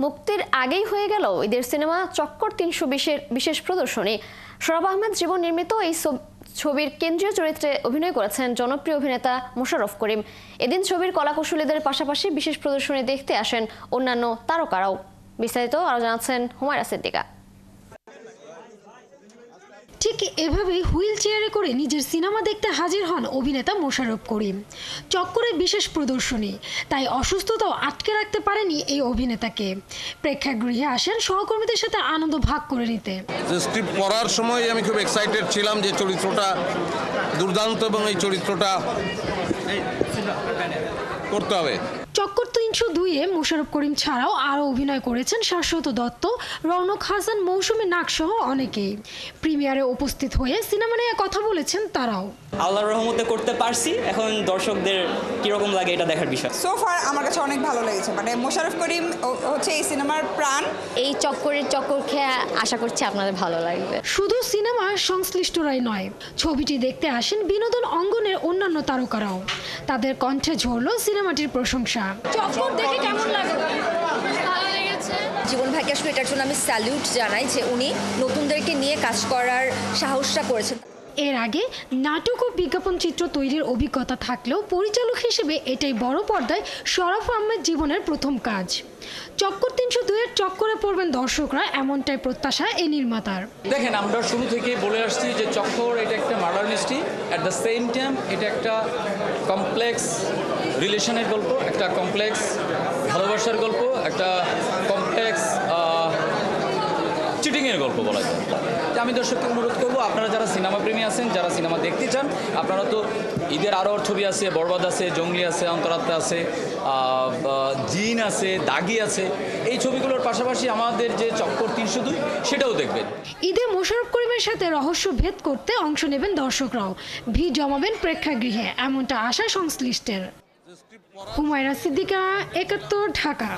মুক্তির আগেই হয়ে গেল ঈদের সিনেমা চক্কর ৩২০-এর বিশেষ প্রদর্শনী। সরাব আহমেদ জীবন নির্মিত এই ছবির কেন্দ্রীয় চরিত্রে অভিনয় করেছেন জনপ্রিয় অভিনেতা মোশাররফ করিম। এদিন ছবির কলাকুশলীদের পাশাপাশি বিশেষ প্রদর্শনী দেখতে আসেন অন্যান্য তারকারাও। বিস্তারিত আরো জানাচ্ছেন হুমায়রা সিদ্দিকা। ঠিক এভাবেই হুইল চেয়ারে করে নিজের সিনেমা দেখতে হাজির হন অভিনেতা মোশাররফ করিম। চক্করে বিশেষ প্রদর্শনী, তাই অসুস্থতাও আটকে রাখতে পারেনি এই অভিনেতাকে। প্রেক্ষাগৃহে আসেন সহকর্মীদের সাথে আনন্দ ভাগ করে নিতে। স্ক্রিপ্ট পড়ার সময় আমি খুব এক্সাইটেড ছিলাম যে চরিত্রটা দুর্দান্ত এবং এই চরিত্রটা করতে হবে। চক্কর ৩০২-এ মোশাররফ করিম ছাড়াও আরও অভিনয় করেছেন শাশ্বত দত্ত, রৌনক হাসান, মৌসুমী নাগ সহ অনেকেই। প্রিমিয়ারে উপস্থিত হয়ে সিনেমা নিয়ে কথা বলেছেন তারাও। আল্লাহর রহমতে করতে পারছি, এখন দর্শকদের কিরকম লাগে এটা দেখার বিষয়। সো ফার আমার কাছে অনেক ভালো লেগেছে, মানে মোশাররফ করিম হচ্ছে এই সিনেমার প্রাণ। এই চক্করের চক্কর খেয়ে আশা করছি আপনাদের ভালো লাগবে। শুধু সিনেমা সংশ্লিষ্টরাই নয়, ছবিটি দেখতে আসেন বিনোদন অঙ্গনের অন্যান্য তারকারাও। তাদের কণ্ঠে ঝরল সিনেমাটির প্রশংসা। চক্কর দেখে কেমন লাগলো? ভালো লেগেছে। জীবন ভাইকে আসলে এটার জন্য আমি স্যালিউট জানাই যে উনি নতুনদেরকে নিয়ে কাজ করার সাহসটা করেছেন। এর আগে নাটক ও বিজ্ঞাপন চিত্র তৈরির অভিজ্ঞতা থাকলেও পরিচালক হিসেবে এটাই বড় পর্দায় সরাফ আহমেদ জীবনের প্রথম কাজ। চক্কর ৩০২-এর চক্করে পড়বেন দর্শকরা, এমনটাই প্রত্যাশা এই নির্মাতার। দেখেন, আমরা শুরু থেকে বলে আসছি যে চক্কর এটা একটা murder mystery, at the same time এটা একটা কমপ্লেক্স রিলেশনের গল্প, একটা কমপ্লেক্স ভালোবাসার গল্প, একটা কমপ্লেক্স চিটিংয়ের গল্প বলা যায়। আমি দর্শককে অনুরোধ করবো, আপনারা যারা সিনেমা প্রেমী আছেন, যারা সিনেমা দেখতে চান, আপনারা তো ঈদের আরও ছবি আছে, বরবাদ আছে, জঙ্গলি আছে, অন্তরাত্মা আছে, জিন আছে, দাগি আছে, এই ছবিগুলোর পাশাপাশি আমাদের যে চক্কর ৩০২ সেটাও দেখবেন। ঈদে মোশাররফ করিমের সাথে রহস্য ভেদ করতে অংশ নেবেন দর্শকরাও, ভিড় জমাবেন প্রেক্ষাগৃহে, এমনটা আশা সংশ্লিষ্টের। হুমায়রা সিদ্দিকা, ৭১, ঢাকা।